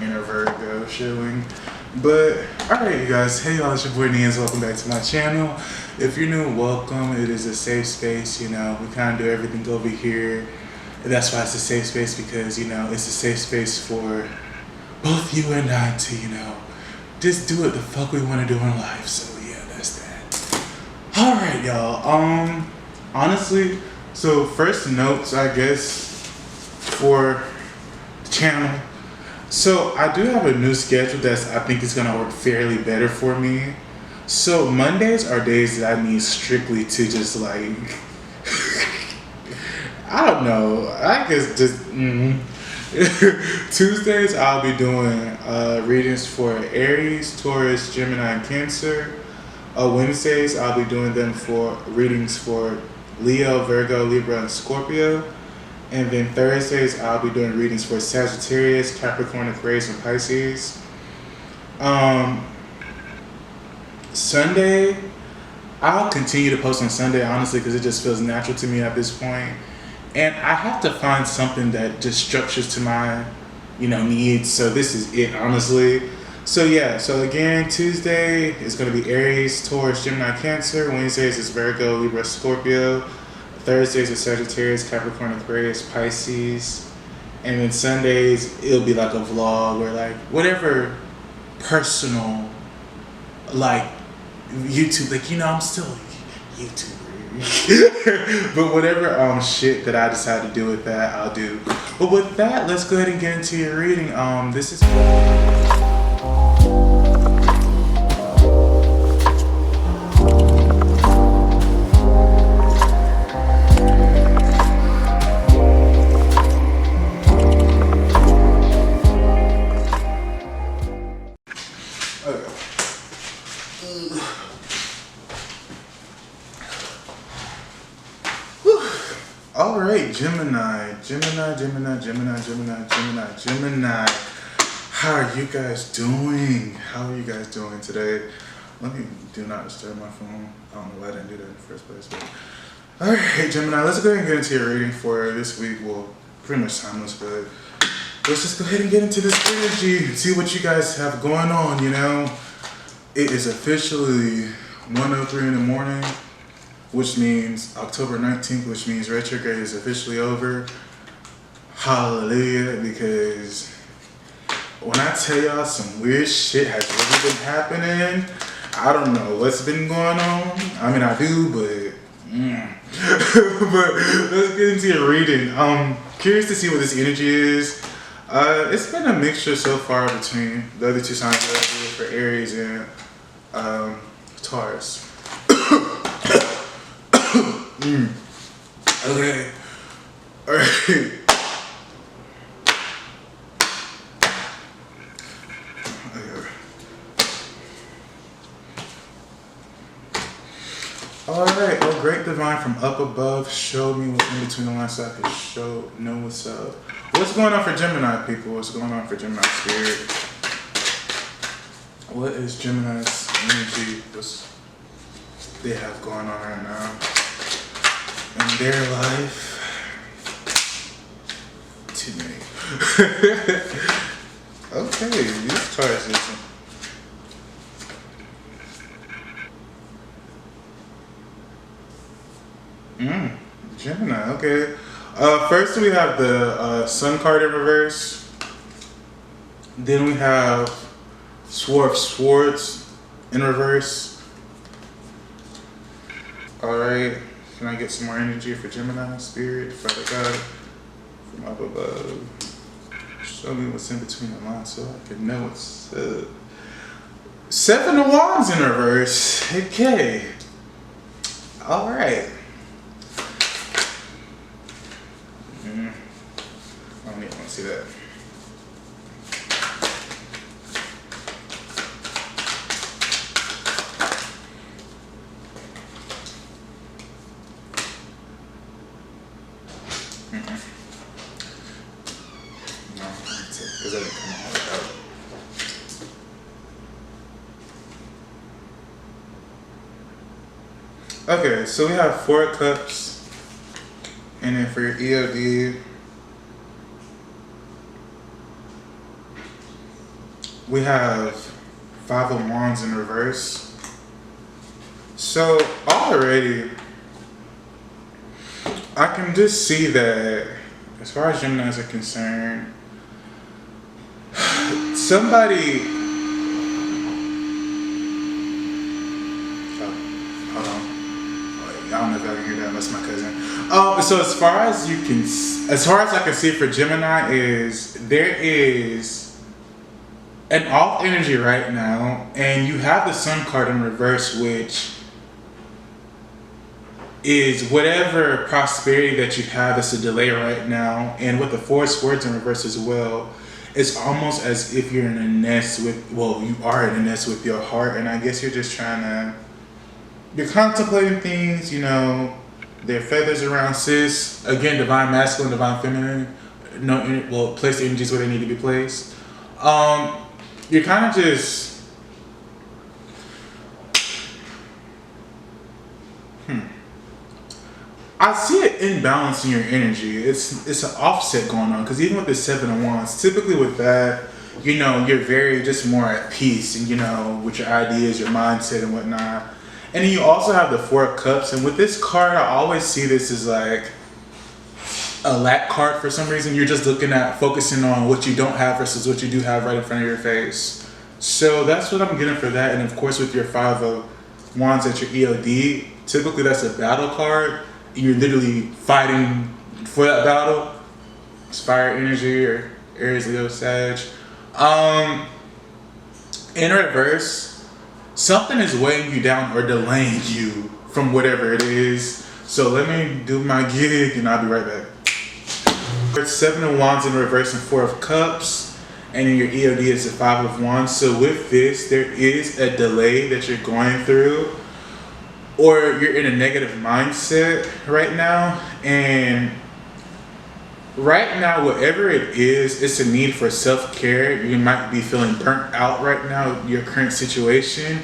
inner Virgo showing. But alright, you guys, hey y'all, it's your boy Nians. Welcome back to my channel. If you're new, welcome. It is a safe space. You know, we kind of do everything over here. And that's why it's a safe space, because, you know, it's a safe space for both you and I to, you know, just do what the fuck we want to do in life. So yeah, that's that. Alright, y'all. Honestly, so first notes, I guess, for the channel. So I do have a new schedule I think is gonna work fairly better for me. So Mondays are days that I need strictly to just like I don't know, I guess just Tuesdays I'll be doing readings for Aries, Taurus, Gemini, and Cancer. Wednesdays I'll be doing them for readings for Leo, Virgo, Libra, and Scorpio. And then Thursdays I'll be doing readings for Sagittarius, Capricorn, Aquarius, and Pisces. Sunday, I'll continue to post on Sunday, honestly, because it just feels natural to me at this point. And I have to find something that just structures to my, you know, needs. So this is it, honestly. So yeah, so again, Tuesday is going to be Aries, Taurus, Gemini, Cancer. Wednesdays is Virgo, Libra, Scorpio. Thursdays is Sagittarius, Capricorn, Aquarius, Pisces. And then Sundays, it'll be like a vlog or like whatever personal, like YouTube, like, you know, I'm still a YouTuber. But whatever shit that I decide to do with that, I'll do. But with that, let's go ahead and get into your reading. This is Alright, Gemini. How are you guys doing? How are you guys doing today? Let me do not disturb my phone. I don't know why I didn't do that in the first place. But alright, Gemini, let's go ahead and get into your reading for this week. Well, pretty much timeless, but let's just go ahead and get into this energy and see what you guys have going on, you know? It is officially 1:03 in the morning, which means October 19th, which means retrograde is officially over. Hallelujah, because when I tell y'all some weird shit has really been happening, I don't know what's been going on. I mean, I do, but but let's get into your reading. Curious to see what this energy is. It's been a mixture so far between the other two signs that I do for Aries and Taurus. Okay. Alright. Alright, oh great divine from up above, show me what's in between the lines so I can know what's up. What's going on for Gemini people? What's going on for Gemini spirit? What is Gemini's energy? What's they have going on right now in their life? Too many. Okay, these cards listen. Gemini, okay. First we have the Sun card in reverse. Then we have Swords in reverse. Alright, can I get some more energy for Gemini spirit? Father God, from up above, show me what's in between the lines so I can know what's up. Seven of Wands in reverse. Okay. Alright. I don't even want to see that. No, because that didn't come all out. Okay, so we have 4 cups, and then for your EOD, we have Five of Wands in reverse. So already, I can just see that as far as Geminis are concerned, somebody, oh, hold on. I don't know if y'all can hear that. That's my cousin. So as far as I can see for Gemini is there is an off energy right now, and you have the Sun card in reverse, which is whatever prosperity that you have is a delay right now, and with the Four of Swords in reverse as well, it's almost as if you're in a nest with, well, you are in a nest with your heart, and I guess you're just trying to, you're contemplating things, you know, there are feathers around sis. Again, divine masculine, divine feminine. No, well, place the energies where they need to be placed. You're kind of just, I see an imbalance in your energy. It's an offset going on, because even with the Seven of Wands, typically with that, you know, you're very just more at peace, and you know, with your ideas, your mindset, and whatnot. And then you also have the Four of Cups, and with this card, I always see this as like a lack card for some reason. You're just looking at focusing on what you don't have versus what you do have right in front of your face. So that's what I'm getting for that. And of course, with your Five of Wands at your EOD, typically that's a battle card. You're literally fighting for that battle. It's fire energy, or Aries, Leo, Sag. In reverse, something is weighing you down or delaying you from whatever it is. So let me do my gig and I'll be right back. There's Seven of Wands in reverse and Four of Cups. And in your EOD is the Five of Wands. So with this, there is a delay that you're going through, or you're in a negative mindset right now. And right now, whatever it is, it's a need for self-care. You might be feeling burnt out right now, your current situation,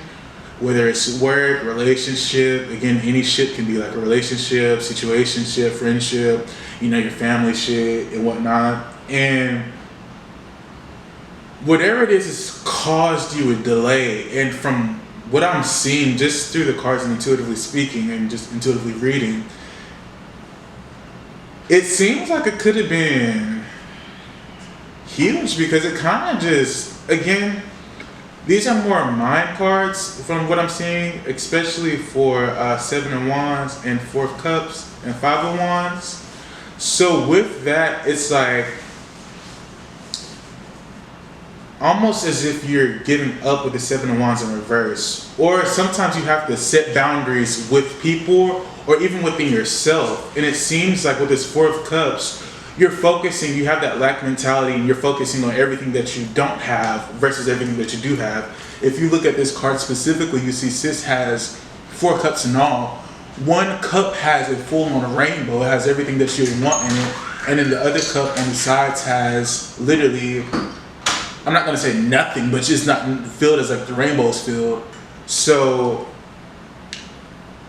whether it's work, relationship. Again, any shit can be like a relationship, situationship, friendship, you know, your family shit and whatnot. And whatever it is has caused you a delay. And from what I'm seeing, just through the cards and intuitively speaking and just intuitively reading, it seems like it could have been huge, because it kind of just, again, these are more mind cards from what I'm seeing, especially for Seven of Wands and Four of Cups and Five of Wands. So with that, it's like almost as if you're giving up with the Seven of Wands in reverse. Or sometimes you have to set boundaries with people or even within yourself. And it seems like with this Four of Cups, you're focusing, you have that lack mentality, and you're focusing on everything that you don't have versus everything that you do have. If you look at this card specifically, you see sis has Four Cups in all. One cup has a full-on rainbow. It has everything that you want in it. And then the other cup on the sides has literally, I'm not going to say nothing, but just not filled as like the rainbow is filled. So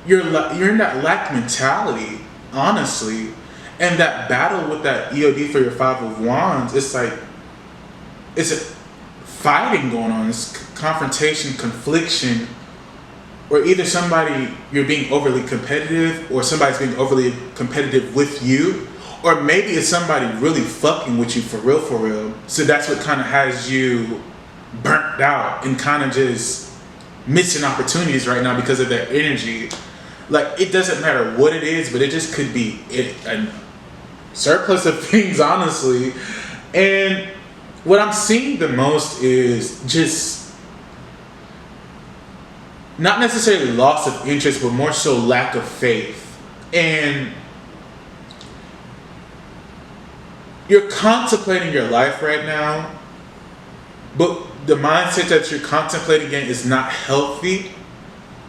you're in that lack mentality, honestly. And that battle with that EOD for your Five of Wands, it's like, it's a fighting going on. It's confrontation, confliction, or either somebody, you're being overly competitive, or somebody's being overly competitive with you, or maybe it's somebody really fucking with you for real, for real. So that's what kind of has you burnt out and kind of just missing opportunities right now because of that energy. Like, it doesn't matter what it is, but it just could be a surplus of things, honestly. And what I'm seeing the most is just not necessarily loss of interest, but more so lack of faith. And you're contemplating your life right now, but the mindset that you're contemplating in is not healthy.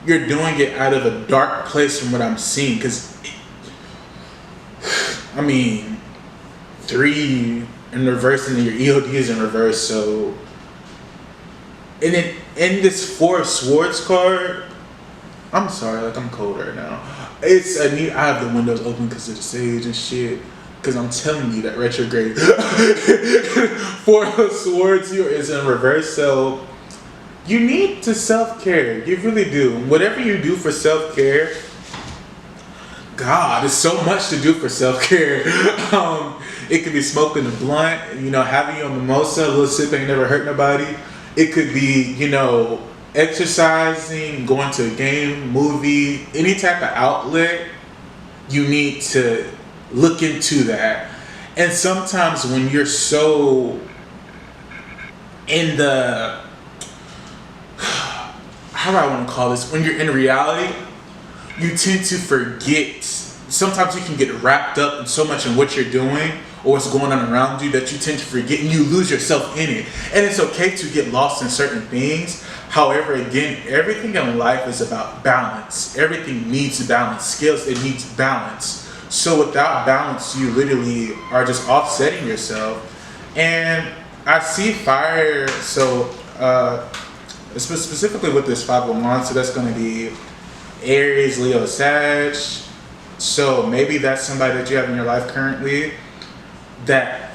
You're doing it out of a dark place from what I'm seeing. Because, I mean, 3 in reverse and then your EOD is in reverse. So, and then in this Four of Swords card, I'm sorry, like I'm cold right now. It's a need. I have the windows open because of the sage and shit. because I'm telling you that retrograde 4 of Swords here is in reverse. So you need to self-care. You really do. Whatever you do for self-care, God, there's so much to do for self-care. It could be smoking a blunt, you know, having your mimosa, a little sip ain't never hurt nobody. It could be, you know, exercising, going to a game, movie, any type of outlet. You need to look into that. And sometimes when you're so in the, how do I want to call this? When you're in reality, you tend to forget. Sometimes you can get wrapped up in so much in what you're doing or what's going on around you that you tend to forget and you lose yourself in it. And it's okay to get lost in certain things. However, again, everything in life is about balance. Everything needs balance. Scales, it needs balance. So without balance, you literally are just offsetting yourself. And I see fire, so specifically with this 5 of Wands, so that's going to be Aries, Leo, Sag. So maybe that's somebody that you have in your life currently that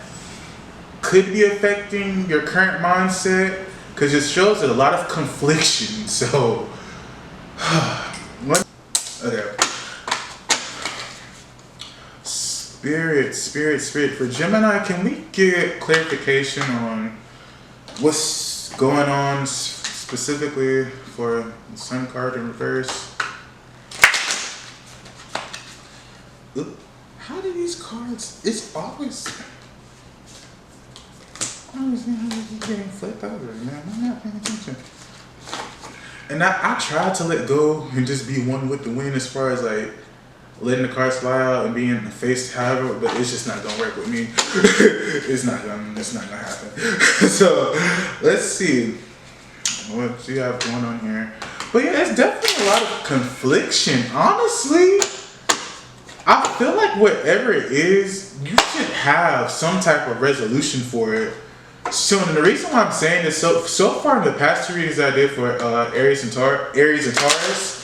could be affecting your current mindset, because it shows that a lot of confliction. So, okay. Spirit. For Gemini, can we get clarification on what's going on specifically for the Sun card in reverse? Ooh, how do these cards? It's always. I don't understand how they keep getting flipped over, man. I'm not paying attention. And I try to let go and just be one with the wind as far as like letting the cards fly out and being in the face, however, but it's just not gonna work with me. It's not gonna happen. So let's see what you have going on here. But yeah, it's definitely a lot of confliction. Honestly, I feel like whatever it is, you should have some type of resolution for it. So, and the reason why I'm saying this, so far in the past 2 readings I did for Aries and Taurus,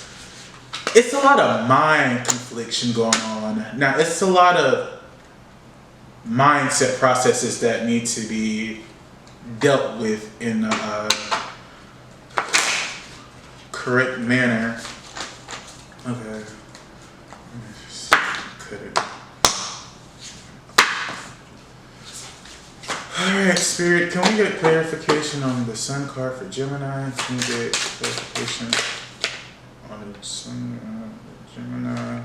it's a lot of mind confliction going on. Now, it's a lot of mindset processes that need to be dealt with in a correct manner. Okay. Alright, Spirit, can we get clarification on the Sun card for Gemini? Can we get clarification on the Sun, Gemini?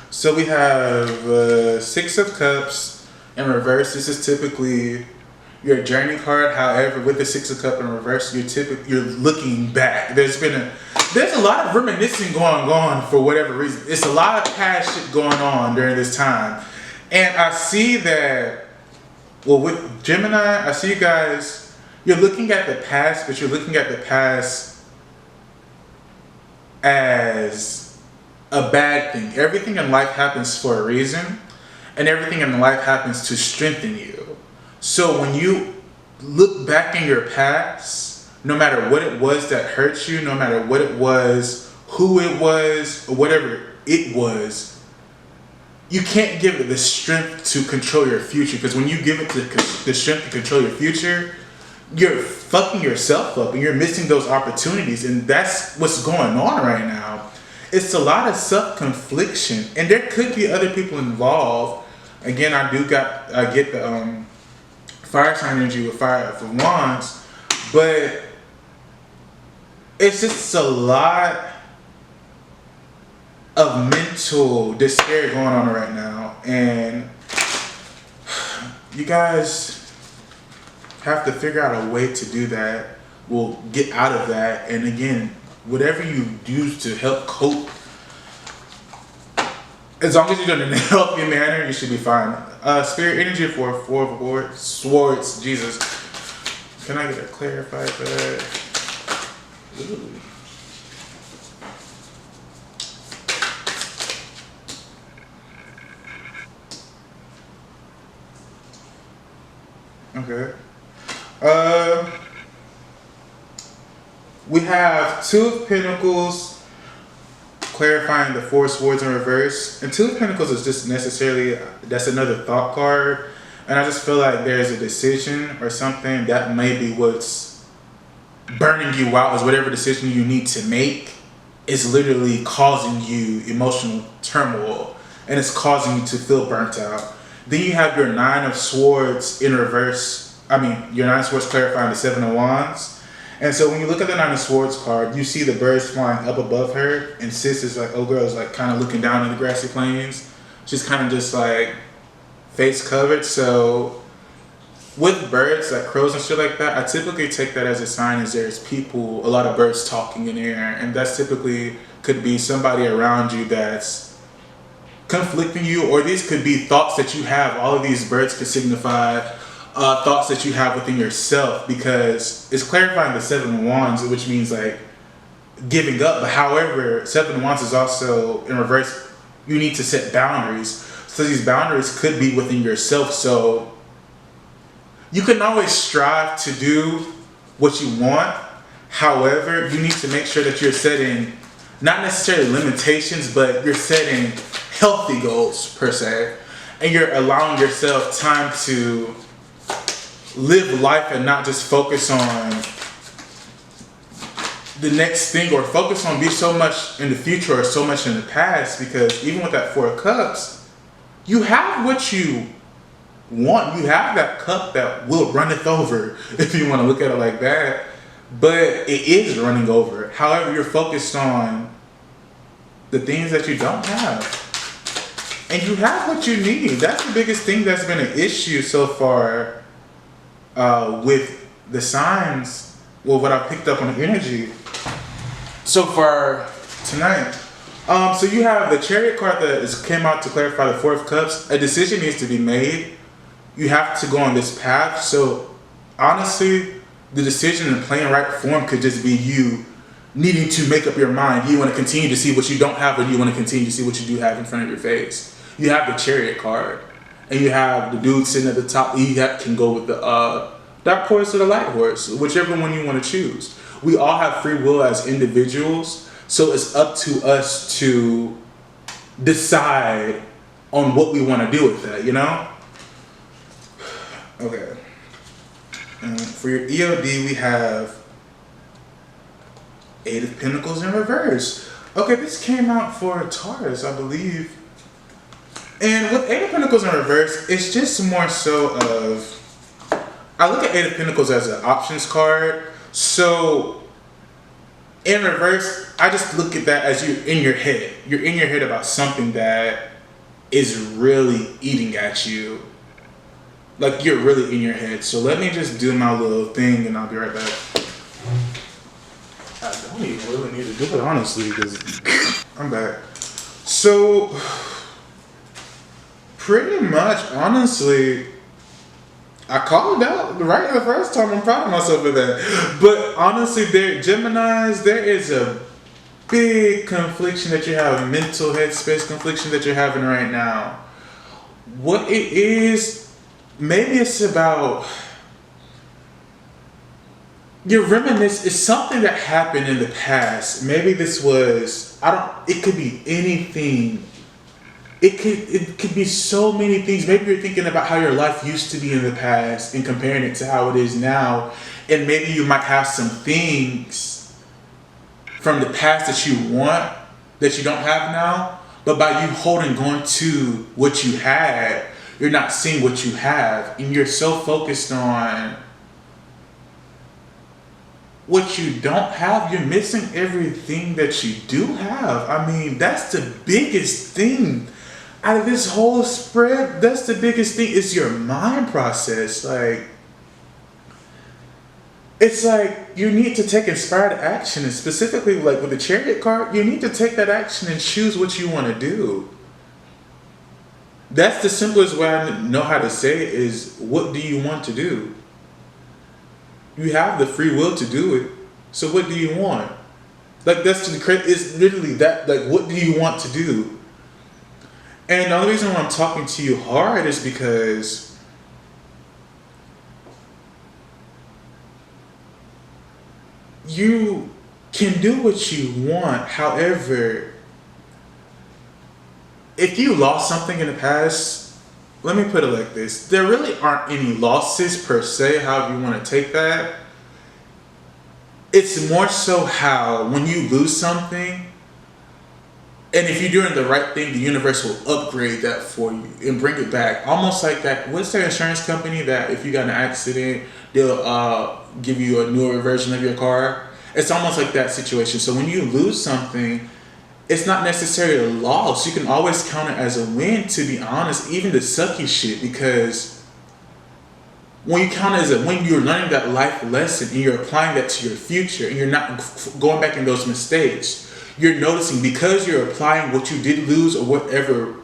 So we have 6 of Cups in reverse. This is typically your journey card. However, with the 6 of Cups in reverse, you're looking back. There's a lot of reminiscing going on for whatever reason. It's a lot of past shit going on during this time. And I see that, well, with Gemini, I see you guys, you're looking at the past, but you're looking at the past as a bad thing. Everything in life happens for a reason, and everything in life happens to strengthen you. So when you look back in your past, no matter what it was that hurt you, no matter what it was, who it was, or whatever it was, you can't give it the strength to control your future, because when you give it the strength to control your future, you're fucking yourself up and you're missing those opportunities. And that's what's going on right now. It's a lot of self-confliction, and there could be other people involved. Again, I get the fire sign energy with 5 of Wands, but it's just a lot of mental despair going on right now, and you guys have to figure out a way to do that. We'll get out of that, and again, whatever you do to help cope, as long as you're doing it in a healthy manner, you should be fine. Spirit energy for 4 of Swords. Jesus, can I get a clarified for that? Ooh. Okay. We have 2 of Pentacles, clarifying the Four Swords in reverse. And Two of Pentacles is just necessarily, that's another thought card. And I just feel like there's a decision or something that may be what's burning you out, is whatever decision you need to make is literally causing you emotional turmoil. And it's causing you to feel burnt out. Then you have your Nine of Swords in reverse. I mean, your Nine of Swords clarifying the Seven of Wands. And so when you look at the Nine of Swords card, you see the birds flying up above her, and sis is like, oh girl is like kind of looking down in the grassy plains. She's kind of just like face covered. So with birds, like crows and shit like that, I typically take that as a sign as there's people, a lot of birds talking in the air. And that's typically could be somebody around you that's conflicting you, or these could be thoughts that you have. All of these birds could signify thoughts that you have within yourself, because it's clarifying the Seven of Wands, which means like giving up. But however, Seven of Wands is also in reverse. You need to set boundaries. So these boundaries could be within yourself. So you can always strive to do what you want. However, you need to make sure that you're setting not necessarily limitations, but you're setting healthy goals per se. And you're allowing yourself time to live life and not just focus on the next thing, or focus on be so much in the future or so much in the past. Because even with that Four of Cups, you have what you want. You have that cup that will runneth over, if you want to look at it like that. But it is running over. However, you're focused on the things that you don't have. And you have what you need. That's the biggest thing that's been an issue so far with the signs. Well, what I picked up on the energy so far tonight. So you have the Chariot card that came out to clarify the Four of Cups. A decision needs to be made. You have to go on this path. So honestly, the decision in plain right form could just be you needing to make up your mind. You want to continue to see what you don't have, or you want to continue to see what you do have in front of your face. You have the Chariot card, and you have the dude sitting at the top. You can go with the dark horse or the light horse, whichever one you want to choose. We all have free will as individuals, so it's up to us to decide on what we want to do with that, you know? Okay. And for your EOD, we have Eight of Pentacles in reverse. Okay, this came out for Taurus, I believe. And with Eight of Pentacles in reverse, it's just more so of, I look at Eight of Pentacles as an options card. So in reverse, I just look at that as you're in your head. You're in your head about something that is really eating at you. Like you're really in your head. So let me just do my little thing and I'll be right back. I don't even really need to do it, honestly, because I'm back. So pretty much, honestly, I called it out right the first time. I'm proud of myself for that. But honestly, Geminis, there is a big confliction that you have, mental headspace confliction that you're having right now. What it is, maybe it's about your reminiscence. Is something that happened in the past. Maybe this was, it could be anything. It could be so many things. Maybe you're thinking about how your life used to be in the past and comparing it to how it is now. And maybe you might have some things from the past that you want that you don't have now. But by you holding on to what you had, you're not seeing what you have. And you're so focused on what you don't have, you're missing everything that you do have. I mean, that's the biggest thing out of this whole spread. That's the biggest thing, is your mind process. Like, it's like you need to take inspired action, and specifically like with the Chariot card, you need to take that action and choose what you want to do. That's the simplest way I know how to say it, is what do you want to do? You have the free will to do it. So what do you want? Like, that's the crazy. It's literally that. Like, what do you want to do? And the only reason why I'm talking to you hard is because you can do what you want. However, if you lost something in the past, let me put it like this. There really aren't any losses per se, however you want to take that. It's more so how when you lose something, and if you're doing the right thing, the universe will upgrade that for you and bring it back. Almost like that, what's their insurance company that if you got in an accident, they'll give you a newer version of your car? It's almost like that situation. So when you lose something, it's not necessarily a loss. You can always count it as a win, to be honest, even the sucky shit, because when you count it as a win, you're learning that life lesson and you're applying that to your future and you're not going back in those mistakes. You're noticing because you're applying what you did lose or whatever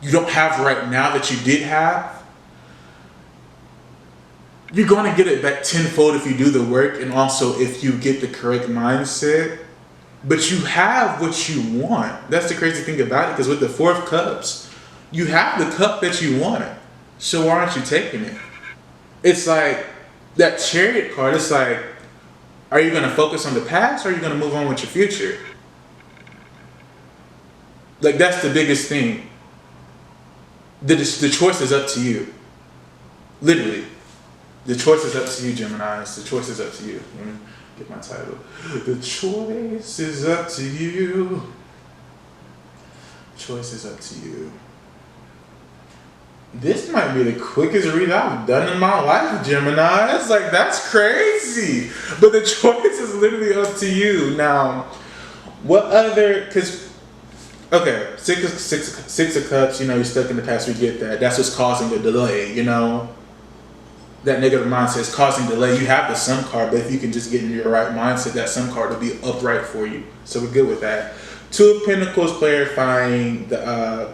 you don't have right now that you did have, you're going to get it back tenfold if you do the work and also if you get the correct mindset. But you have what you want. That's the crazy thing about it, because with the Four of Cups, you have the cup that you wanted. So why aren't you taking it? It's like that Chariot card. It's like, are you going to focus on the past or are you going to move on with your future? Like, that's the biggest thing. The choice is up to you. Literally. The choice is up to you, Geminis. The choice is up to you. Let me get my title. The choice is up to you. Choice is up to you. This might be the quickest read I've done in my life, Gemini. It's like, that's crazy. But the choice is literally up to you. Now, what other, because, okay, six of Cups, you know, you're stuck in the past, we get that. That's what's causing the delay, you know. That negative mindset is causing delay. You have the Sun card, but if you can just get in your right mindset, that Sun card will be upright for you. So we're good with that. Two of Pentacles clarifying the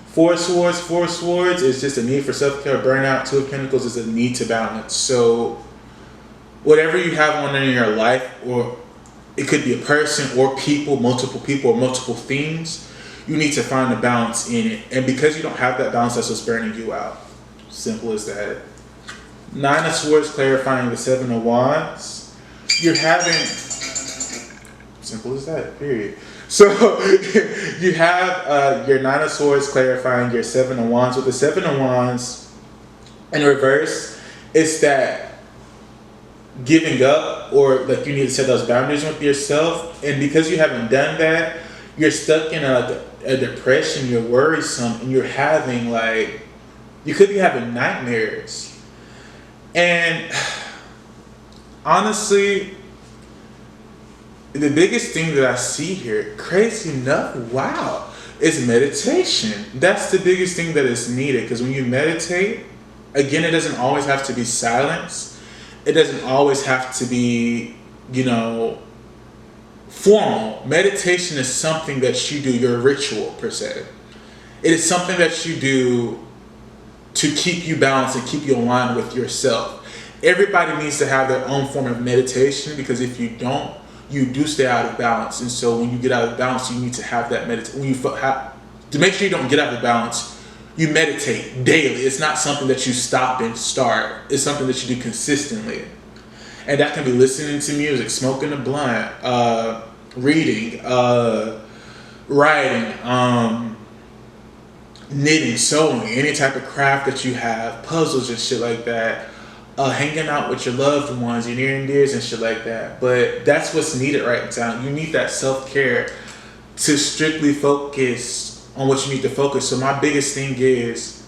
Four of Swords. Four of Swords is just a need for self-care, burnout. Two of Pentacles is a need to balance. So whatever you have on in your life, or it could be a person or people, or multiple things, you need to find a balance in it. And because you don't have that balance, that's what's burning you out. Simple as that. Nine of Swords clarifying the Seven of Wands. You're having, simple as that, period. So you have your Nine of Swords clarifying your Seven of Wands. With the Seven of Wands in reverse, it's that giving up, or like you need to set those boundaries with yourself. And because you haven't done that, you're stuck in a depression, you're worrisome, and you're having like, you could be having nightmares. And honestly, the biggest thing that I see here, crazy enough, wow, is meditation. That's the biggest thing that is needed, because when you meditate, again, it doesn't always have to be silence. It doesn't always have to be, you know, formal. Meditation is something that you do, your ritual per se. It is something that you do to keep you balanced and keep you aligned with yourself. Everybody needs to have their own form of meditation, because if you don't, you do stay out of balance. And so when you get out of balance, you need to have that meditation. To make sure you don't get out of balance, you meditate daily. It's not something that you stop and start. It's something that you do consistently. And that can be listening to music, smoking a blunt, reading, writing, knitting, sewing, any type of craft that you have, puzzles and shit like that, hanging out with your loved ones, your near and dears and shit like that. But that's what's needed right now. You need that self-care to strictly focus on what you need to focus. So my biggest thing is,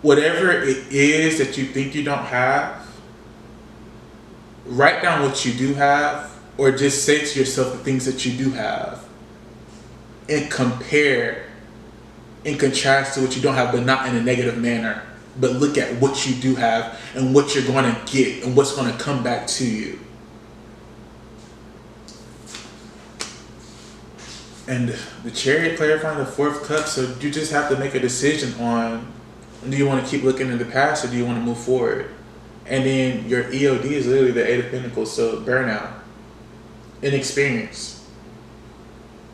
whatever it is that you think you don't have, write down what you do have, or just say to yourself the things that you do have, and compare and contrast to what you don't have, but not in a negative manner. But look at what you do have and what you're going to get and what's going to come back to you. And the Chariot clarifying the Four of Cups, so you just have to make a decision on, do you want to keep looking in the past or do you want to move forward? And then your EOD is literally the Eight of Pentacles, so burnout, inexperience.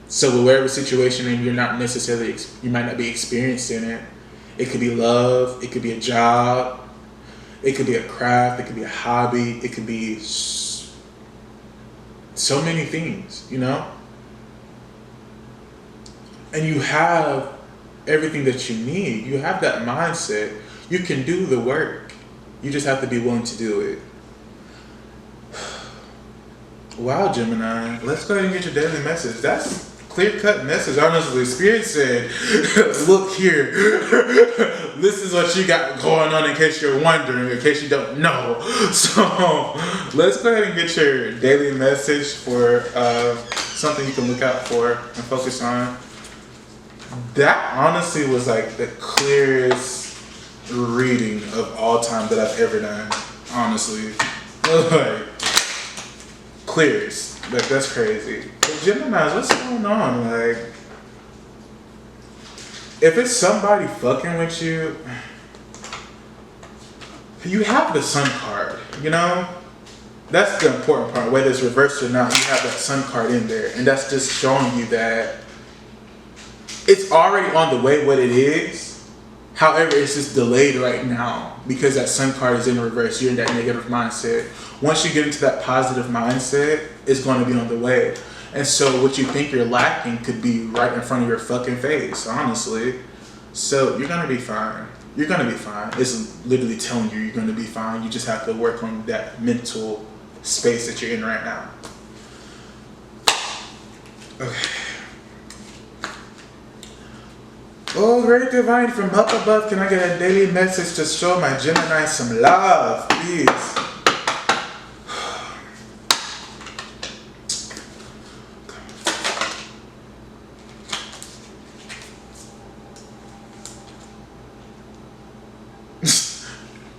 So whatever situation and you're not necessarily, you might not be experiencing it. It could be love, it could be a job, it could be a craft, it could be a hobby, it could be so many things, you know? and you have everything that you need. You have that mindset. You can do the work. You just have to be willing to do it. Wow, Gemini. Let's go ahead and get your daily message. That's clear-cut message. Honestly, Spirit said, look here. This is what you got going on in case you're wondering, in case you don't know. So let's go ahead and get your daily message for something you can look out for and focus on. That honestly was like the clearest reading of all time that I've ever done. Honestly. Like, clearest. Like, that's crazy. But Geminis, what's going on? Like, if it's somebody fucking with you, you have the sun card, you know? That's the important part. Whether it's reversed or not, you have that sun card in there. And that's just showing you that it's already on the way what it is. However, it's just delayed right now because that sun card is in reverse. You're in that negative mindset. Once you get into that positive mindset, it's going to be on the way. And so what you think you're lacking could be right in front of your fucking face, honestly. So you're going to be fine. You're going to be fine. It's literally telling you you're going to be fine. You just have to work on that mental space that you're in right now. Okay. Oh, great divine from up above, can I get a daily message to show my Gemini some love, please?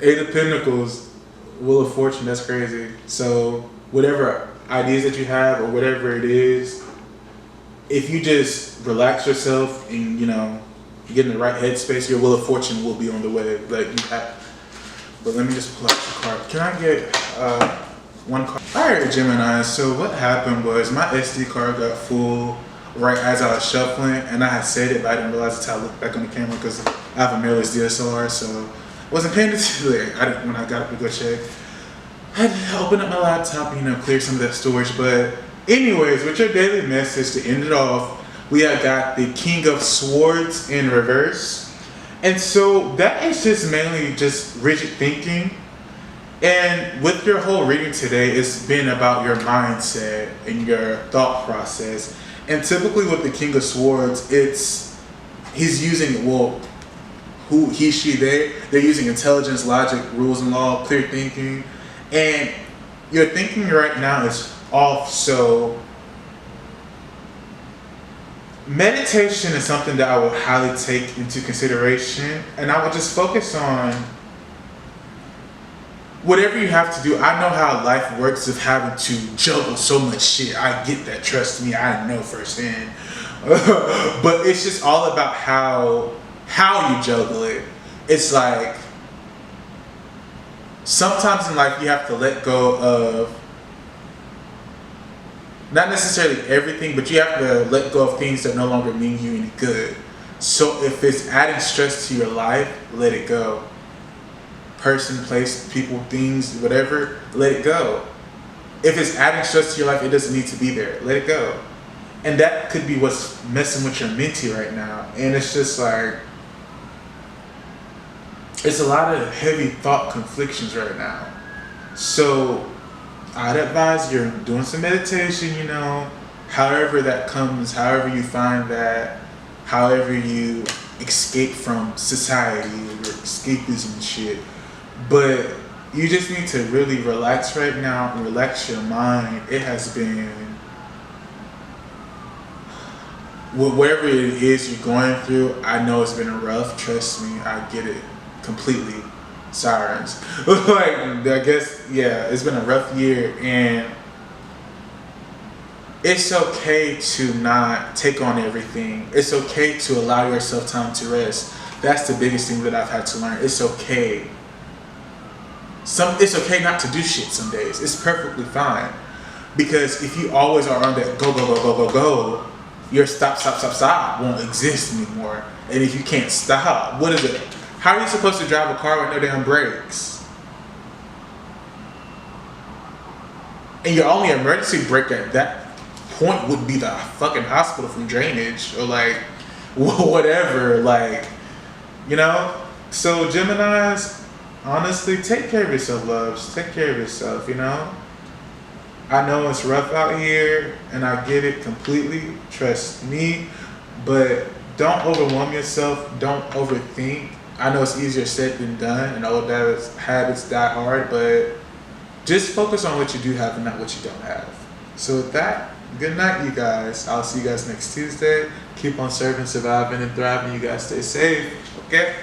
Eight of Pentacles, Wheel of Fortune, that's crazy. So whatever ideas that you have or whatever it is, if you just relax yourself and, you know, get in the right headspace, your Wheel of Fortune will be on the way. Like, you have. But let me just pull out the card. Can I get one card? Alright, Gemini, so what happened was my SD card got full right as I was shuffling, and I had said it, but I didn't realize until I looked back on the camera because I have a mirrorless DSLR, so I wasn't paying attention. Like, when I got up to go check, I had to open up my laptop and, you know, clear some of that storage. But anyways, with your daily message to end it off, we have got the King of Swords in reverse. And so that is just mainly just rigid thinking. And with your whole reading today, it's been about your mindset and your thought process. And typically with the King of Swords, he's using, well, who, he, she, they're using intelligence, logic, rules and law, clear thinking. And your thinking right now is off, so meditation is something that I would highly take into consideration, and I would just focus on whatever you have to do. I know how life works of having to juggle so much shit. I get that, trust me, I know firsthand. But it's just all about how you juggle it. It's like sometimes in life you have to let go of not necessarily everything, but you have to let go of things that no longer mean you any good. So if it's adding stress to your life, let it go. Person, place, people, things, whatever, let it go. If it's adding stress to your life, it doesn't need to be there. Let it go. And that could be what's messing with your mentee right now. And it's just like, it's a lot of heavy thought conflictions right now. So I'd advise you're doing some meditation, you know, however that comes, however you find that, however you escape from society or escapism and shit. But you just need to really relax right now and relax your mind. It has been, whatever it is you're going through, I know it's been rough, trust me, I get it completely. Sirens. Like, I guess, yeah, it's been a rough year, and it's okay to not take on everything. It's okay to allow yourself time to rest. That's the biggest thing that I've had to learn. It's okay. It's okay not to do shit some days. It's perfectly fine. Because if you always are on that go, your stop won't exist anymore. And if you can't stop, what is it? How are you supposed to drive a car with no damn brakes? And your only emergency brake at that point would be the fucking hospital from drainage, or like whatever, like, you know. So Geminis, honestly, take care of yourself, loves. Take care of yourself, you know. I know it's rough out here, and I get it completely. Trust me, but don't overwhelm yourself. Don't overthink. I know it's easier said than done, and old habits die hard, but just focus on what you do have and not what you don't have. So with that, good night, you guys. I'll see you guys next Tuesday. Keep on serving, surviving, and thriving. You guys stay safe, okay?